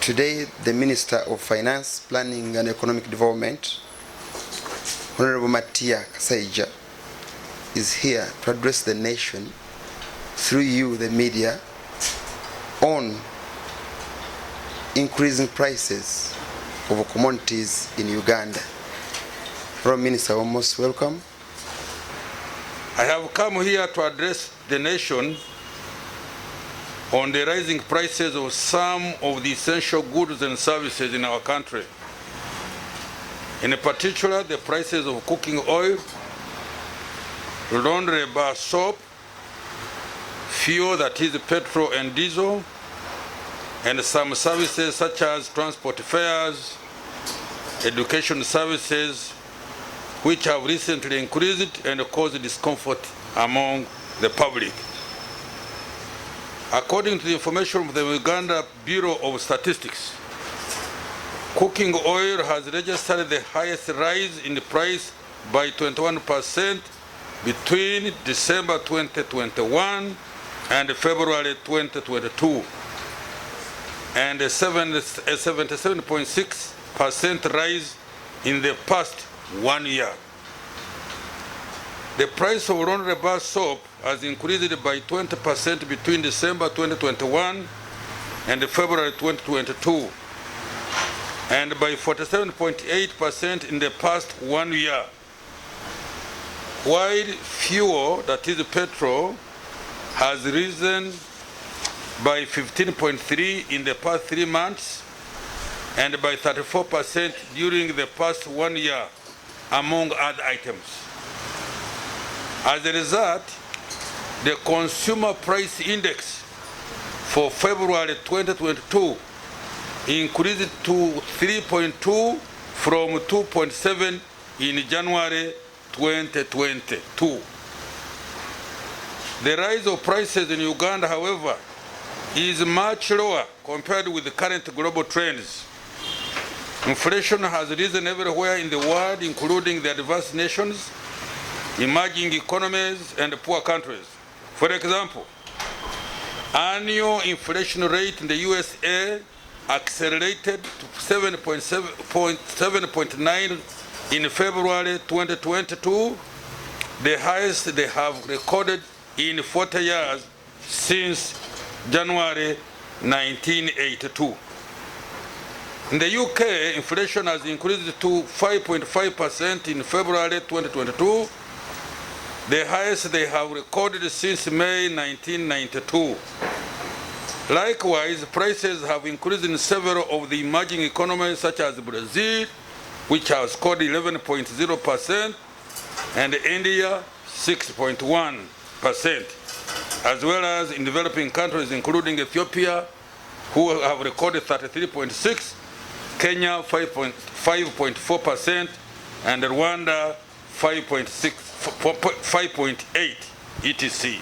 Today, the Minister of Finance, Planning and Economic Development, Honorable Matia Kasaija, is here to address the nation through you, the media, on increasing prices of commodities in Uganda. Honorable Minister, you're most welcome. I have come here to address the nation on the rising prices of some of the essential goods and services in our country. In particular, the prices of cooking oil, laundry bar soap, fuel, that is petrol and diesel, and some services such as transport fares, education services, which have recently increased and caused discomfort among the public. According to the information from the Uganda Bureau of Statistics, cooking oil has registered the highest rise in the price by 21% between December 2021 and February 2022, and a 77.6% rise in the past 1 year. The price of laundry bar soap has increased by 20% between December 2021 and February 2022, and by 47.8% in the past 1 year. While fuel, that is petrol, has risen by 15.3% in the past 3 months and by 34% during the past 1 year, among other items. As a result, the Consumer Price Index for February 2022 increased to 3.2 from 2.7 in January 2022. The rise of prices in Uganda, however, is much lower compared with the current global trends. Inflation has risen everywhere in the world, including the advanced nations, emerging economies, and poor countries. For example, annual inflation rate in the USA accelerated to 7.9 in February 2022, the highest they have recorded in 40 years since January 1982. In the UK, inflation has increased to 5.5% in February 2022, the highest they have recorded since May 1992. Likewise, prices have increased in several of the emerging economies such as Brazil, which has scored 11.0%, and India 6.1%, as well as in developing countries including Ethiopia, who have recorded 33.6%, Kenya 5.4%, and Rwanda 5.8%, etc.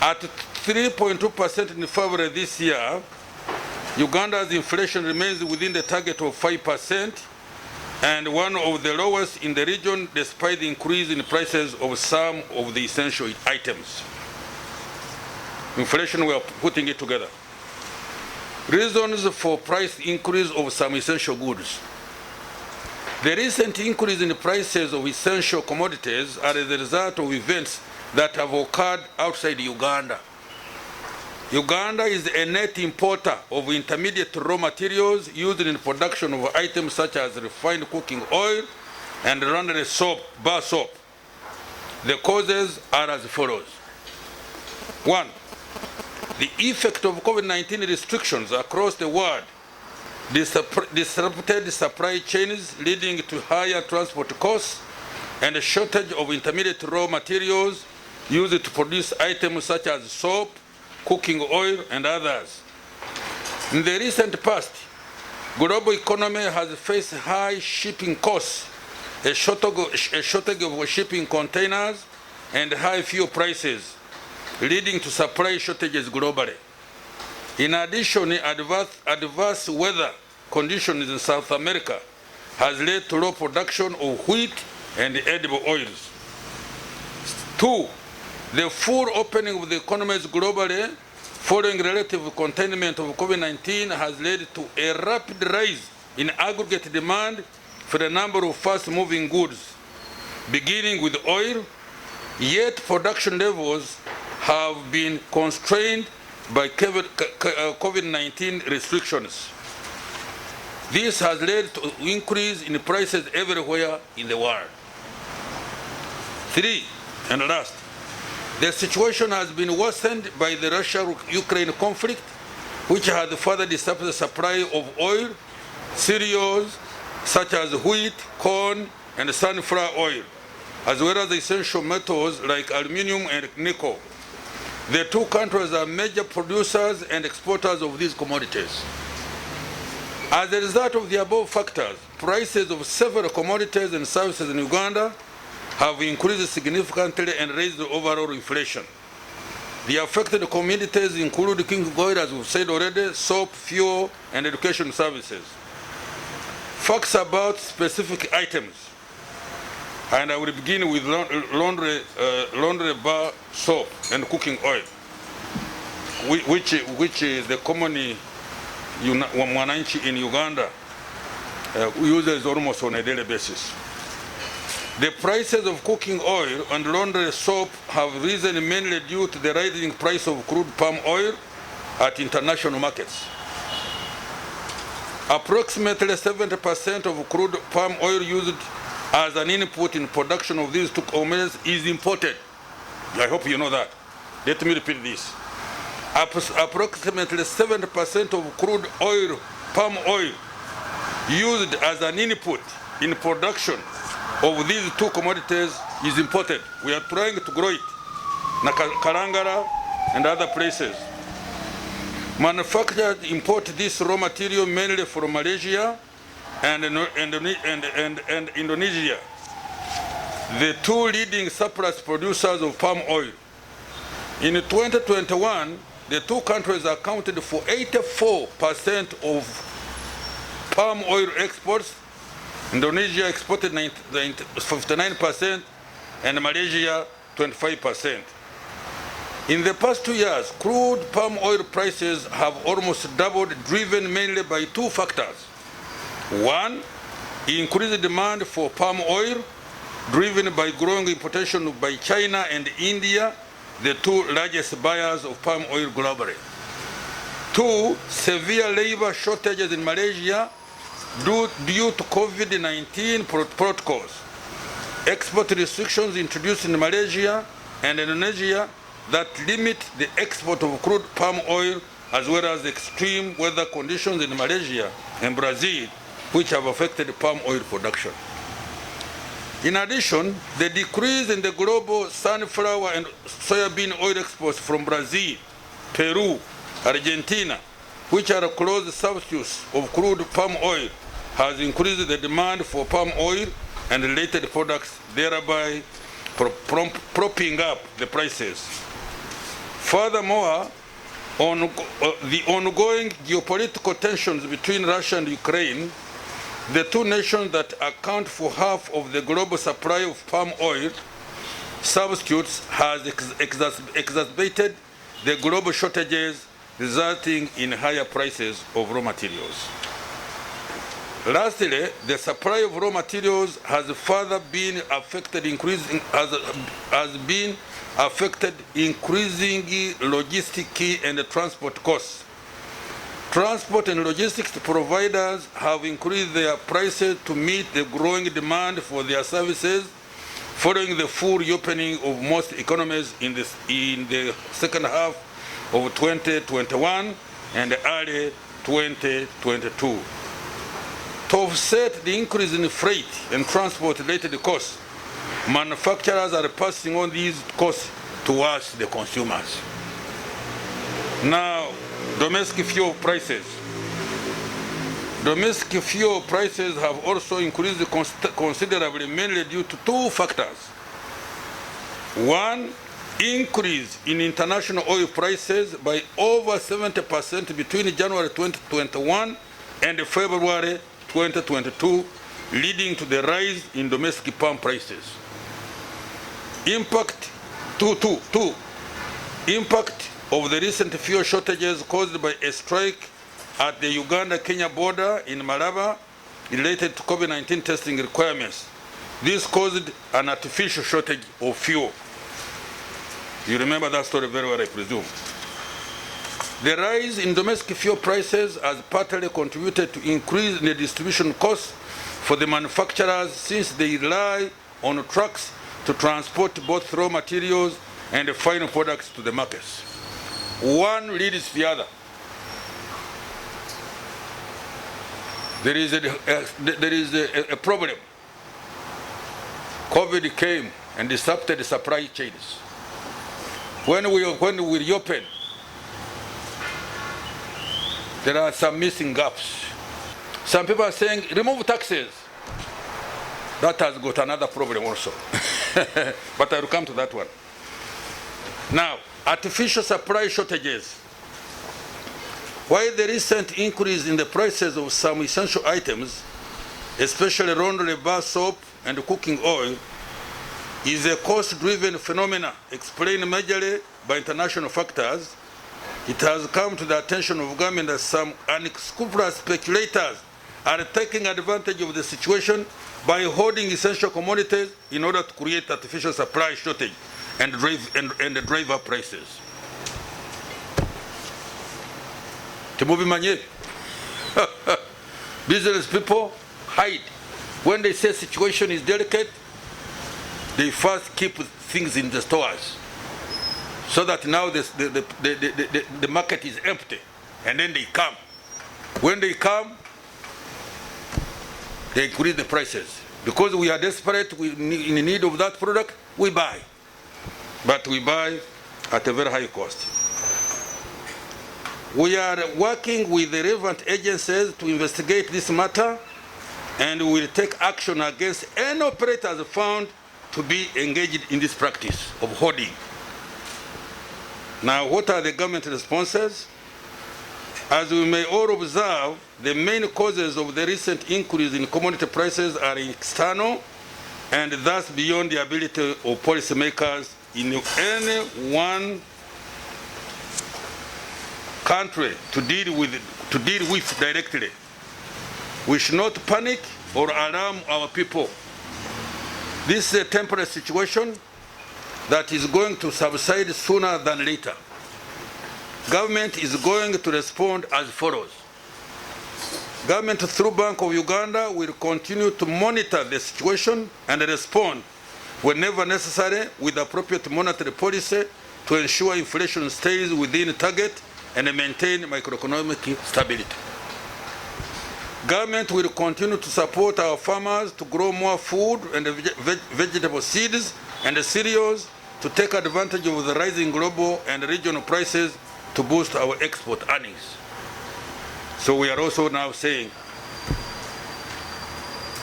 At 3.2% in February this year, Uganda's inflation remains within the target of 5% and one of the lowest in the region, despite the increase in prices of some of the essential items. Inflation, we are putting it together. Reasons for price increase of some essential goods. The recent increase in the prices of essential commodities are the result of events that have occurred outside Uganda. Uganda is a net importer of intermediate raw materials used in the production of items such as refined cooking oil and laundry soap, bar soap. The causes are as follows. 1. The effect of COVID-19 restrictions across the world disrupted supply chains, leading to higher transport costs and a shortage of intermediate raw materials used to produce items such as soap, cooking oil, and others. In the recent past, global economy has faced high shipping costs, a shortage of shipping containers, and high fuel prices, leading to supply shortages globally. In addition, adverse weather conditions in South America has led to low production of wheat and edible oils. 2. The full opening of the economies globally following relative containment of COVID-19 has led to a rapid rise in aggregate demand for a number of fast-moving goods, beginning with oil, yet production levels have been constrained by COVID-19 restrictions. This has led to an increase in prices everywhere in the world. 3, and last, the situation has been worsened by the Russia-Ukraine conflict, which has further disrupted the supply of oil, cereals such as wheat, corn, and sunflower oil, as well as essential metals like aluminum and nickel. The two countries are major producers and exporters of these commodities. As a result of the above factors, prices of several commodities and services in Uganda have increased significantly and raised the overall inflation. The affected commodities include cooking oil, as we've said already, soap, fuel, and education services. Facts about specific items. And I will begin with laundry bar soap and cooking oil, which is the common mwananchi in Uganda uses almost on a daily basis. The prices of cooking oil and laundry soap have risen mainly due to the rising price of crude palm oil at international markets. Approximately 70% of crude palm oil used as an input in production of these two commodities is imported. I hope you know that. Let me repeat this. Approximately 70% of crude oil, palm oil, used as an input in production of these two commodities is imported. We are trying to grow it in Kalangala and other places. Manufacturers import this raw material mainly from Malaysia and Indonesia, the two leading surplus producers of palm oil. In 2021, the two countries accounted for 84% of palm oil exports. Indonesia exported 59% and Malaysia 25%. In the past 2 years, crude palm oil prices have almost doubled, driven mainly by two factors. One, increased demand for palm oil, driven by growing importation by China and India, the two largest buyers of palm oil globally. Two, severe labor shortages in Malaysia due to COVID-19 protocols. Export restrictions introduced in Malaysia and Indonesia that limit the export of crude palm oil, as well as extreme weather conditions in Malaysia and Brazil, which have affected palm oil production. In addition, the decrease in the global sunflower and soybean oil exports from Brazil, Peru, Argentina, which are close substitutes of crude palm oil, has increased the demand for palm oil and related products, thereby propping up the prices. Furthermore, the ongoing geopolitical tensions between Russia and Ukraine, the two nations that account for half of the global supply of palm oil substitutes, has exacerbated the global shortages, resulting in higher prices of raw materials. Lastly, the supply of raw materials has further been affected, increasing logistic and transport costs. Transport and logistics providers have increased their prices to meet the growing demand for their services following the full reopening of most economies in the second half of 2021 and early 2022. To offset the increase in freight and transport-related costs, manufacturers are passing on these costs towards the consumers. Now, domestic fuel prices. Domestic fuel prices have also increased considerably, mainly due to two factors. One, increase in international oil prices by over 70% between January 2021 and February 2022, leading to the rise in domestic palm prices. Impact of the recent fuel shortages caused by a strike at the Uganda-Kenya border in Malaba related to COVID-19 testing requirements. This caused an artificial shortage of fuel. You remember that story very well, I presume. The rise in domestic fuel prices has partly contributed to increase in the distribution costs for the manufacturers, since they rely on trucks to transport both raw materials and the final products to the markets. One leads the other. There is a problem. COVID came and disrupted the supply chains. When we reopen, there are some missing gaps. Some people are saying, remove taxes. That has got another problem also. But I will come to that one. Now, artificial supply shortages. While the recent increase in the prices of some essential items, especially laundry, bar soap, and cooking oil, is a cost-driven phenomenon explained majorly by international factors, it has come to the attention of government that some unscrupulous speculators are taking advantage of the situation by hoarding essential commodities in order to create artificial supply shortage and drive up prices. Business people hide. When they say situation is delicate, they first keep things in the stores, so that now the market is empty, and then they come. When they come, they increase the prices. Because we are desperate, we in need of that product, we buy. But we buy at a very high cost. We are working with the relevant agencies to investigate this matter, and we will take action against any operators found to be engaged in this practice of hoarding. Now, what are the government responses? As we may all observe, the main causes of the recent increase in commodity prices are external and thus beyond the ability of policymakers in any one country to deal with directly. We should not panic or alarm our people. This is a temporary situation that is going to subside sooner than later. Government is going to respond as follows. Government through Bank of Uganda will continue to monitor the situation and respond whenever necessary with appropriate monetary policy to ensure inflation stays within target and maintain macroeconomic stability. Government will continue to support our farmers to grow more food and vegetable seeds and cereals to take advantage of the rising global and regional prices to boost our export earnings. So we are also now saying,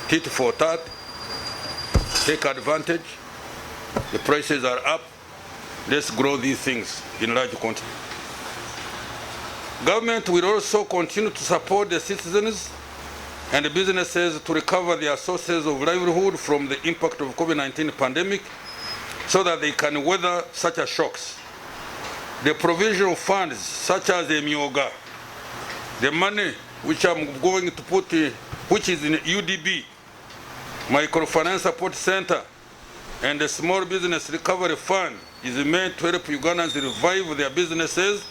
tit for tat, take advantage, the prices are up, let's grow these things in large quantity. Government will also continue to support the citizens and the businesses to recover their sources of livelihood from the impact of COVID-19 pandemic so that they can weather such as shocks. The provision of funds such as the Myoga, the money which I'm going to put which is in UDB, Microfinance Support Center, and the Small Business Recovery Fund is meant to help Ugandans revive their businesses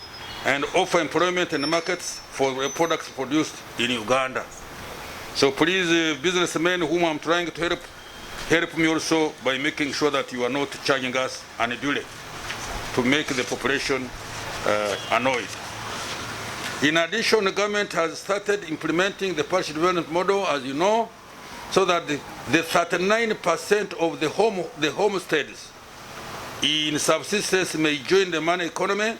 and offer employment in the markets for the products produced in Uganda. So please, businessmen whom I'm trying to help me also by making sure that you are not charging us unduly to make the population annoyed. In addition, the government has started implementing the partial development model, as you know, so that the 39% of the homesteads in subsistence may join the money economy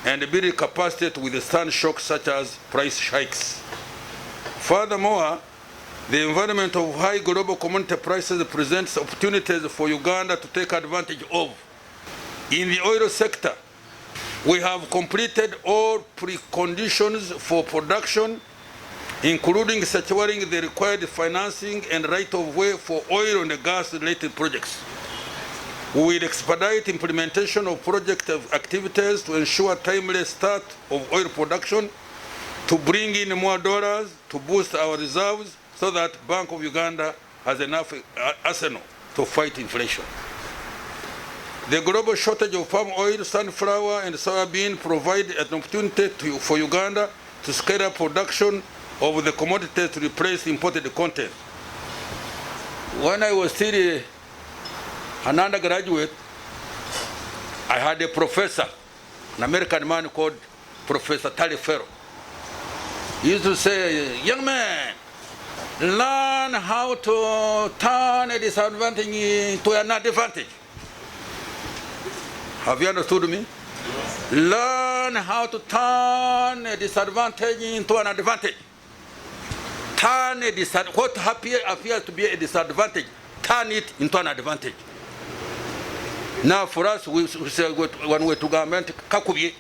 and build capacity to withstand shocks such as price hikes. Furthermore, the environment of high global commodity prices presents opportunities for Uganda to take advantage of. In the oil sector, we have completed all preconditions for production, including securing the required financing and right-of-way for oil and gas-related projects. We will expedite implementation of project activities to ensure timely start of oil production, to bring in more dollars, to boost our reserves, so that Bank of Uganda has enough arsenal to fight inflation. The global shortage of palm oil, sunflower, and soybean provide an opportunity for Uganda to scale up production of the commodities to replace imported content. When I was still an undergraduate, I had a professor, an American man called Professor Taliaferro. He used to say, young man, learn how to turn a disadvantage into an advantage. Have you understood me? Learn how to turn a disadvantage into an advantage. Turn a what appears to be a disadvantage, turn it into an advantage. Now for us, we say when we to government, kakubye.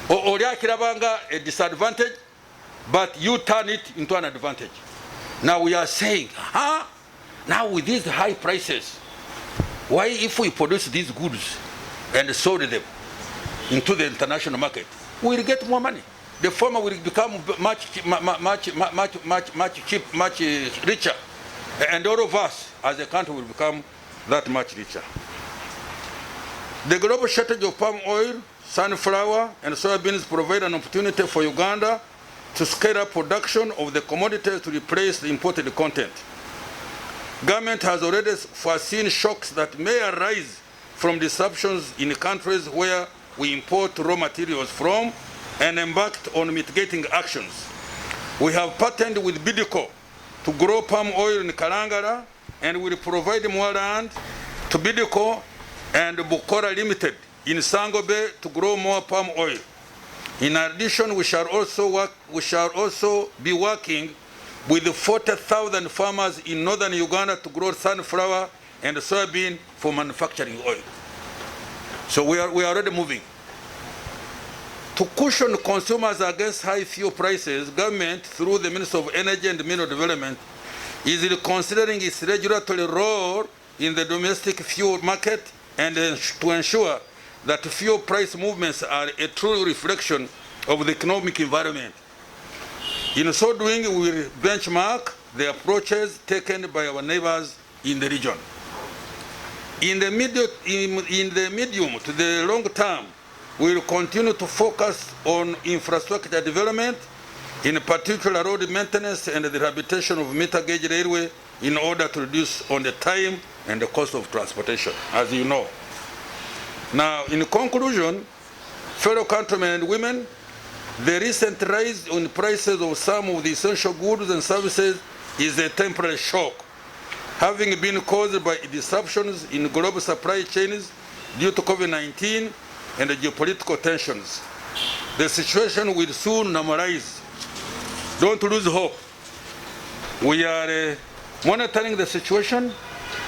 Oriakirabanga a disadvantage, but you turn it into an advantage. Now we are saying, now with these high prices, why if we produce these goods and sold them into the international market, we'll get more money. The farmer will become much richer, and all of us as a country will become that much richer. The global shortage of palm oil, sunflower, and soybeans provide an opportunity for Uganda to scale up production of the commodities to replace the imported content. Government has already foreseen shocks that may arise from disruptions in countries where we import raw materials from and embarked on mitigating actions. We have partnered with BIDCO to grow palm oil in Kalangala, and will provide more land to BIDCO and Bukora Limited in Sangobe to grow more palm oil. In addition, we shall also be working with 40,000 farmers in northern Uganda to grow sunflower and soybean for manufacturing oil. So we are already moving. To cushion consumers against high fuel prices, government, through the Ministry of Energy and Mineral Development, is considering its regulatory role in the domestic fuel market and to ensure that fuel price movements are a true reflection of the economic environment. In so doing, we will benchmark the approaches taken by our neighbors in the region. In the medium to the long term, we will continue to focus on infrastructure development, in particular road maintenance and the rehabilitation of meter gauge railway, in order to reduce on the time and the cost of transportation, as you know. Now, in conclusion, fellow countrymen and women, the recent rise in prices of some of the essential goods and services is a temporary shock, having been caused by disruptions in global supply chains due to COVID-19 and the geopolitical tensions. The situation will soon normalize. Don't lose hope. We are monitoring the situation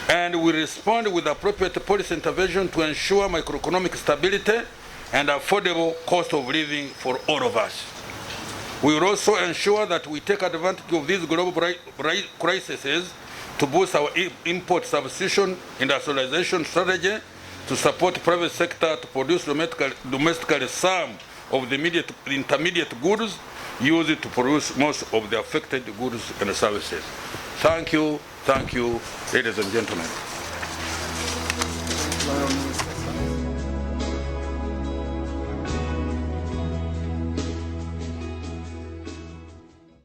and will respond with appropriate policy intervention to ensure macroeconomic stability and affordable cost of living for all of us. We will also ensure that we take advantage of these global crises to boost our import substitution industrialization strategy, to support the private sector to produce domestically some of the intermediate goods used to produce most of the affected goods and services. Thank you, ladies and gentlemen.